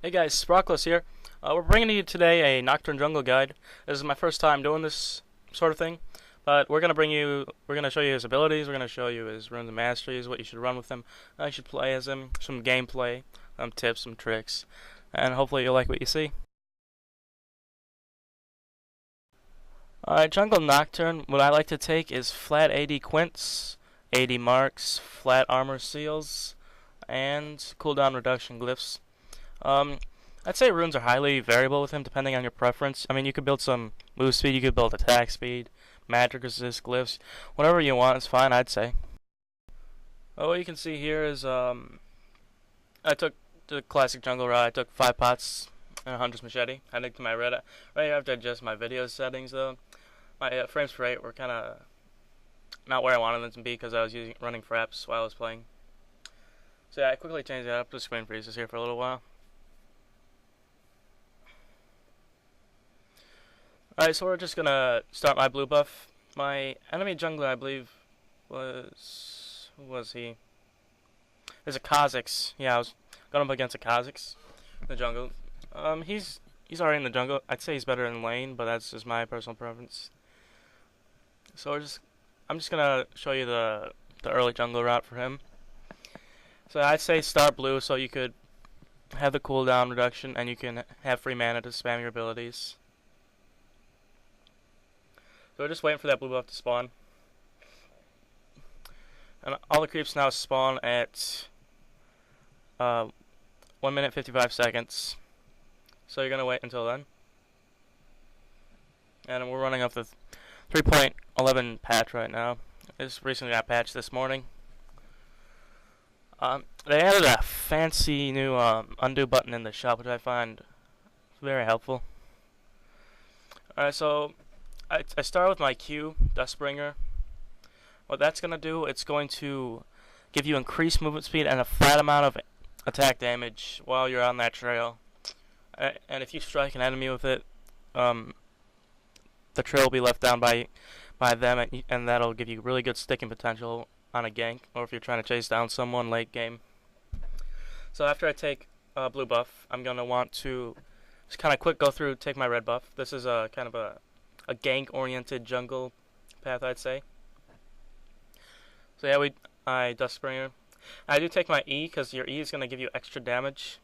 Hey guys, Sprockles here. We're bringing you today a Nocturne jungle guide. This is my first time doing this sort of thing, but we're gonna show you his abilities. We're gonna show you his runes and masteries, what you should run with him, how you should play as him, some gameplay, some tips, some tricks, and hopefully you'll like what you see. Alright, jungle Nocturne. What I like to take is flat AD quints, AD marks, flat armor seals, and cooldown reduction glyphs. Um, I'd say runes are highly variable with him depending on your preference. I mean, you could build some move speed, you could build attack speed, magic resist, glyphs, whatever you want is fine, I'd say. What you can see here is I took the classic jungle route. I took 5 pots and a hunter's machete. I think to my right after I adjust my video settings though, my frames per rate were kind of not where I wanted them to be because I was running fraps while I was playing. So yeah, I quickly changed that up to screen freezes here for a little while. Alright, so we're just gonna start my blue buff. My enemy jungler, I believe, was... who was he? There's a Kha'Zix. Yeah, I was going up against a Kha'Zix in the jungle. He's already in the jungle. I'd say he's better in lane, but that's just my personal preference. So I'm just gonna show you the early jungle route for him. So I'd say start blue so you could have the cooldown reduction and you can have free mana to spam your abilities. So we're just waiting for that blue buff to spawn. And all the creeps now spawn at 1 minute 55 seconds. So you're going to wait until then. And we're running off the 3.11 patch right now. This recently got patched this morning. They added a fancy new undo button in the shop, which I find very helpful. Alright, so I start with my Q, Dustbringer. What that's going to do, it's going to give you increased movement speed and a flat amount of attack damage while you're on that trail. And if you strike an enemy with it, the trail will be left down by them, and that'll give you really good sticking potential on a gank, or if you're trying to chase down someone late game. So after I take blue buff, I'm going to want to just kind of quick go through, take my red buff. This is a kind of a gank-oriented jungle path, I'd say. So yeah, I Dustbringer. I do take my E because your E is going to give you extra damage.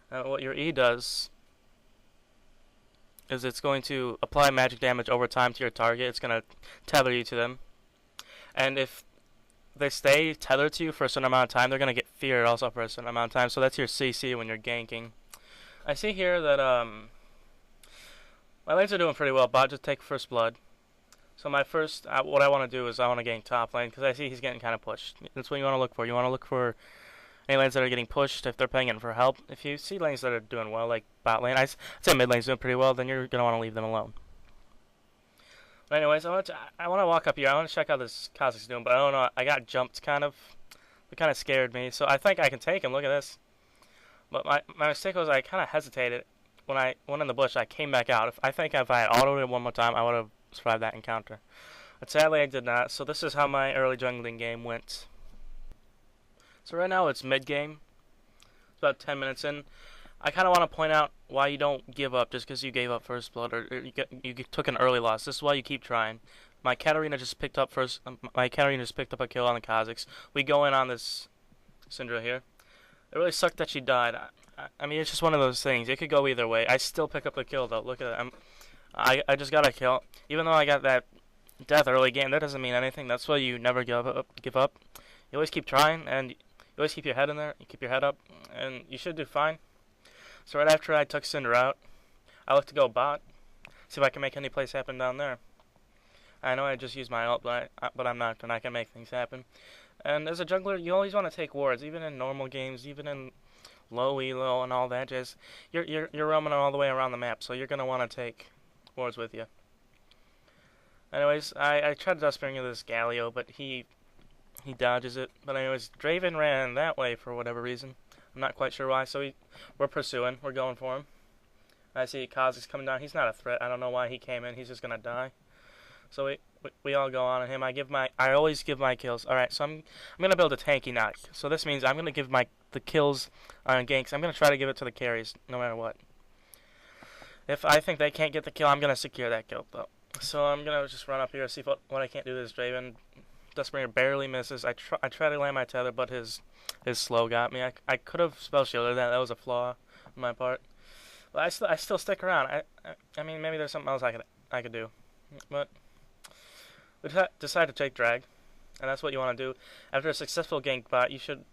And what your E does is it's going to apply magic damage over time to your target. It's going to tether you to them. And if they stay tethered to you for a certain amount of time, they're going to get feared also for a certain amount of time. So that's your CC when you're ganking. I see here that my lanes are doing pretty well. Bot just take first blood. So my first, what I want to do is I want to gank top lane because I see he's getting kind of pushed. That's what you want to look for. You want to look for any lanes that are getting pushed if they're paying in for help. If you see lanes that are doing well, like bot lane, I'd say mid lane's doing pretty well, then you're going to want to leave them alone. But anyways, I want to walk up here. I want to check how this Kha'Zix is doing, but I don't know. I got jumped kind of. It kind of scared me. So I think I can take him. Look at this. But my mistake was I kind of hesitated. When I went in the bush, I came back out. I think if I had autoed it one more time, I would have survived that encounter. But sadly, I did not. So this is how my early jungling game went. So right now it's mid game. It's about 10 minutes in. I kind of want to point out why you don't give up just because you gave up first blood or you took an early loss. This is why you keep trying. My Katarina just picked up a kill on the Kha'Zix. We go in on this Syndra here. It really sucked that she died. I mean, it's just one of those things. It could go either way. I still pick up the kill though. Look at that. I just got a kill. Even though I got that death early game, that doesn't mean anything. That's why you never give up. You always keep trying, and you always keep your head in there. You keep your head up, and you should do fine. So right after I took Syndra out, I look to go bot, see if I can make any plays happen down there. I know I just used my ult, but I'm not, and I can make things happen. And as a jungler, you always want to take wards, even in normal games, even in low elo and all that. Just you're roaming all the way around the map, so you're gonna want to take wards with you. Anyways, I tried to Dustbringer this Galio, but he dodges it. But anyways, Draven ran that way for whatever reason. I'm not quite sure why. So we're pursuing. We're going for him. I see Kha'Zix coming down. He's not a threat. I don't know why he came in. He's just gonna die. So we all go on him. I always give my kills. All right, so I'm gonna build a tanky knock. So this means I'm gonna give the kills on ganks. I'm gonna try to give it to the carries no matter what. If I think they can't get the kill, I'm gonna secure that kill though. So I'm gonna just run up here, see what I can't do. This Draven Dustbringer barely misses. I try to land my tether, but his slow got me. I could have spell shielded that. That was a flaw on my part. But I still stick around. I mean maybe there's something else I could do, but we decide to take drag, and that's what you want to do. After a successful gank bot, you should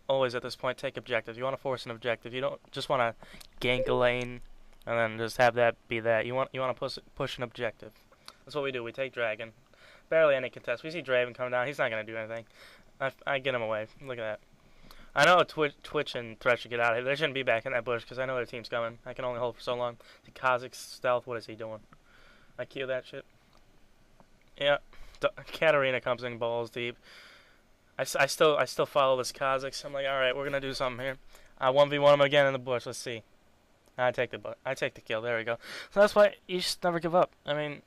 always at this point take objectives. You want to force an objective. You don't just want to gank a lane and then just have that be that. You want to push an objective. That's what we do. We take dragon. Barely any contest. We see Draven coming down. He's not gonna do anything. I get him away. Look at that. I know Twitch and Thresh should get out of here. They shouldn't be back in that bush because I know their team's coming. I can only hold for so long. The Kha'Zix stealth. What is he doing? I kill that shit. Yeah. Katarina comes in balls deep. I still follow this Kha'Zix. I'm like, all right, we're gonna do something here. I 1v1 him again in the bush. Let's see. I take the kill. There we go. So that's why you just never give up. I mean,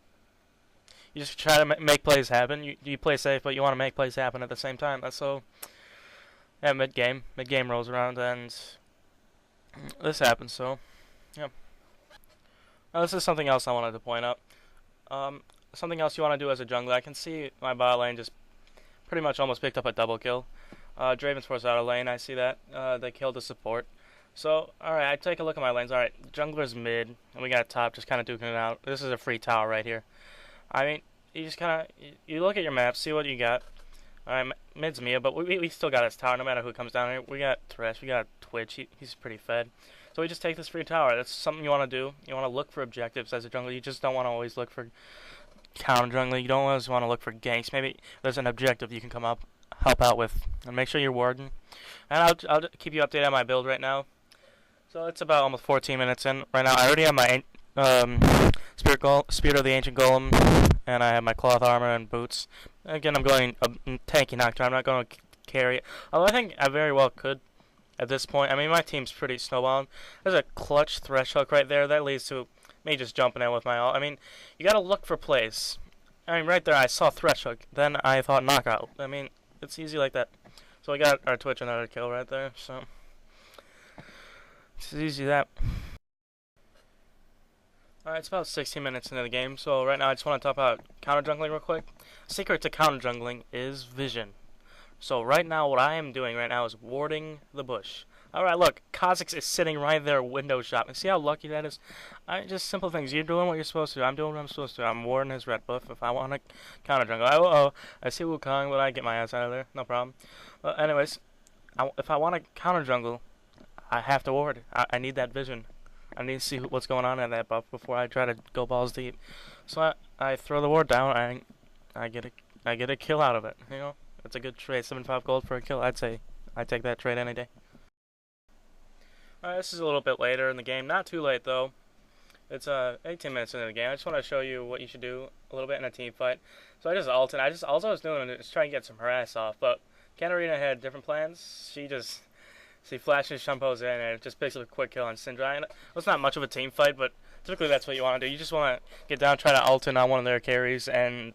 you just try to make plays happen. You play safe, but you want to make plays happen at the same time. That's so. Yeah, mid game rolls around and this happens. So, yeah. Now this is something else I wanted to point out. Something else you want to do as a jungler. I can see my bot lane just pretty much almost picked up a double kill. Draven's forced out of lane. I see that. They killed the support. So, alright, I take a look at my lanes. Alright, jungler's mid, and we got top just kind of duking it out. This is a free tower right here. I mean, you just kind of, you look at your map, see what you got. Alright, mid's Mia, but we still got his tower no matter who comes down here. We got Thresh, we got Twitch, he's pretty fed. So we just take this free tower. That's something you want to do. You want to look for objectives as a jungler. You just don't want to always look for counter jungler. You don't always want to look for ganks. Maybe there's an objective you can help out with. And make sure you're warding. And I'll keep you updated on my build right now. So it's about almost 14 minutes in right now. I already have my Spirit of the Ancient Golem, and I have my cloth armor and boots. Again, I'm going tanky Nocturne. I'm not going to carry it. Although I think I very well could at this point. I mean, my team's pretty snowballing. There's a clutch Thresh hook right there. That leads to me just jumping in with my ult. I mean, you got to look for plays. I mean, right there I saw Thresh hook. Then I thought knockout. I mean, it's easy like that. So we got our Twitch another kill right there. So it's easy that. Alright, it's about 16 minutes into the game, so right now I just want to talk about counter jungling real quick. Secret to counter jungling is vision. So right now what I am doing right now is warding the bush. Alright, look, Kha'Zix is sitting right there window shopping. See how lucky that is? Just simple things. You're doing what you're supposed to do. I'm doing what I'm supposed to do. I'm warding his red buff if I want to counter jungle. I see Wukong, but I get my ass out of there. No problem. But anyways, if I want to counter jungle, I have to ward. I need that vision. I need to see what's going on in that buff before I try to go balls deep. So I throw the ward down and I get a kill out of it. You know, it's a good trade. 75 gold for a kill. I'd say I'd take that trade any day. Alright, this is a little bit later in the game. Not too late though. It's 18 minutes into the game. I just want to show you what you should do a little bit in a team fight. So I just ulted. All I was doing is trying to get some harass off. But Katarina had different plans. She flashes Shumpo's in and it just picks up a quick kill on Syndra. And it's not much of a team fight, but typically that's what you want to do. You just want to get down, try to ult in on one of their carries, and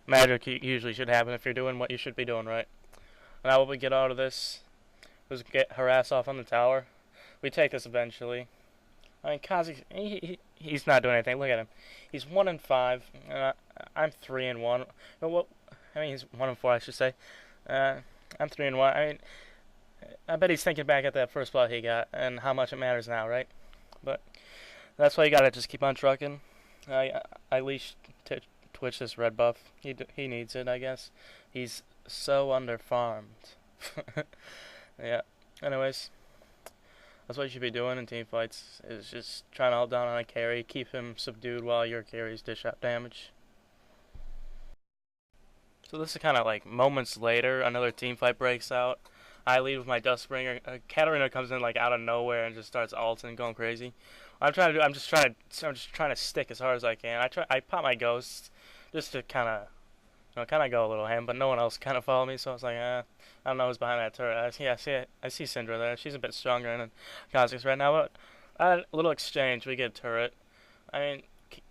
magic usually should happen if you're doing what you should be doing right. Now what we get out of this is get harass off on the tower. We take this eventually. I mean, Kha'Zix, he's not doing anything. Look at him. He's 1-5, and I'm 3-1. I mean, he's 1-4, I should say. I'm 3-1. I mean, I bet he's thinking back at that first blood he got and how much it matters now, right? But that's why you gotta just keep on trucking. I leashed Twitch this red buff. He needs it, I guess. He's so underfarmed. Yeah. Anyways, that's what you should be doing in team fights. Is just trying to hold down on a carry, keep him subdued while your carries dish out damage. So this is kind of like moments later. Another team fight breaks out. I lead with my Dustbringer. Katarina comes in like out of nowhere and just starts ulting, going crazy. What I'm just trying to stick as hard as I can. I pop my ghost just to kind of go a little ham, but no one else kind of followed me, so I was like, I don't know who's behind that turret. I see Syndra there. She's a bit stronger than Kha'Zix right now, but a little exchange. We get a turret. I mean,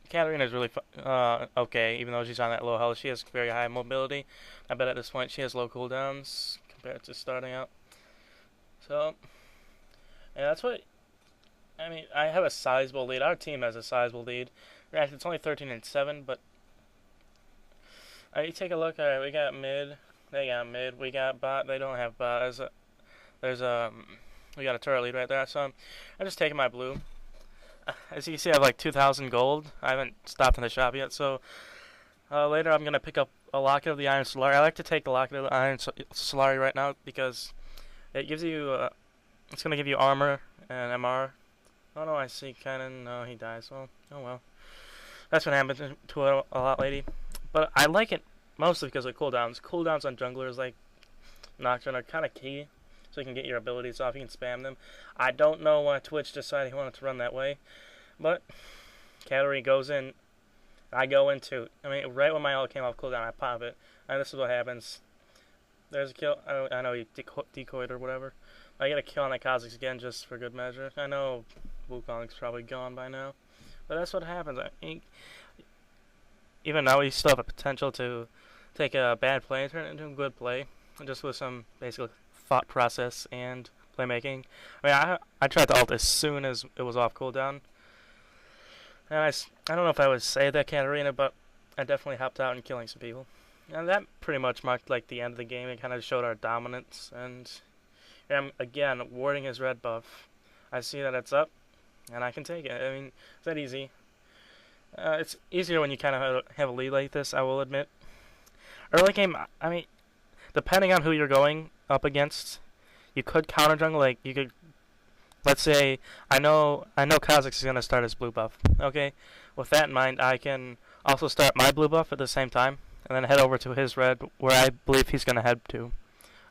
Katarina is really okay, even though she's on that low health. She has very high mobility. I bet at this point she has low cooldowns compared to starting out. So, yeah, that's what I mean. I have a sizable lead. Our team has a sizable lead. Granted, it's only 13-7, but you take a look. All right, we got mid. They got mid. We got bot. They don't have bot. There's we got a turret lead right there. So I'm just taking my blue. As you can see, I have like 2,000 gold. I haven't stopped in the shop yet, so later I'm gonna pick up a locket of the Iron Solari. I like to take the locket of the Iron Solari right now because it gives you. It's gonna give you armor and MR. Oh no, I see cannon. No, he dies. Well, oh well. That's what happens to a lot lady. But I like it mostly because of cooldowns. Cooldowns on junglers like Nocturne are kind of key, so you can get your abilities off. You can spam them. I don't know why Twitch decided he wanted to run that way, but Katarina goes in. I go in too. I mean, right when my ult came off cooldown, I pop it, and this is what happens. There's a kill. I know he decoyed or whatever. I get a kill on the Kazakhs again just for good measure. I know Wukong's probably gone by now, but that's what happens. I mean, even now we still have a potential to take a bad play and turn it into a good play, just with some basic thought process and playmaking. I mean, I tried to ult as soon as it was off cooldown, and I don't know if I would say that Katarina, but I definitely helped out in killing some people, and that pretty much marked like the end of the game. It kind of showed our dominance, and I'm again warding his red buff. I see that it's up, and I can take it. I mean, it's that easy. It's easier when you kind of have a lead like this, I will admit. Early game, I mean, depending on who you're going up against, you could counter jungle. Like you could, let's say, I know Kazakhs is gonna start his blue buff. Okay, with that in mind, I can also start my blue buff at the same time, and then head over to his red, where I believe he's gonna head to.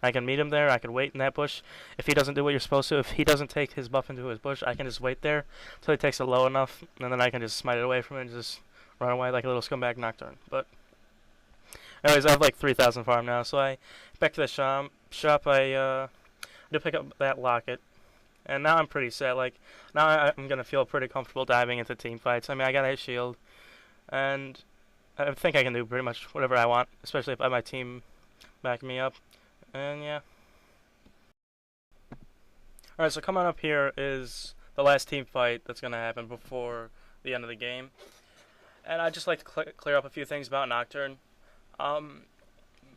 I can meet him there. I can wait in that bush. If he doesn't do what you're supposed to, if he doesn't take his buff into his bush, I can just wait there until he takes it low enough, and then I can just smite it away from it and just run away like a little scumbag Nocturne. But anyways, I have like 3,000 farm now, so I back to the shop. I do pick up that locket, and now I'm pretty set. Like now I'm gonna feel pretty comfortable diving into team fights. I mean, I got a shield, and I think I can do pretty much whatever I want, especially if I have my team backing me up. And yeah. Alright, so coming up here is the last team fight that's going to happen before the end of the game. And I'd just like to clear up a few things about Nocturne. I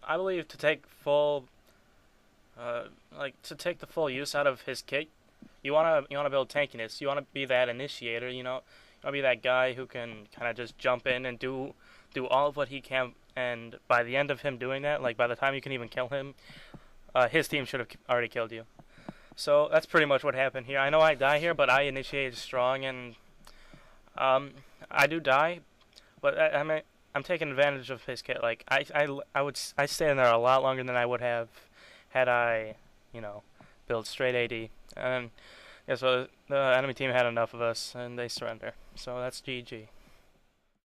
believe to take the full use out of his kit, you wanna build tankiness. You wanna be that initiator. You wanna be that guy who can kind of just jump in and do all of what he can. And by the end of him doing that, like by the time you can even kill him, his team should have already killed you. So that's pretty much what happened here. I know I die here, but I initiated strong, and I do die, but I'm taking advantage of his kit. Like I stay in there a lot longer than I would have had I, built straight AD. And yeah, so the enemy team had enough of us, and they surrender. So that's GG.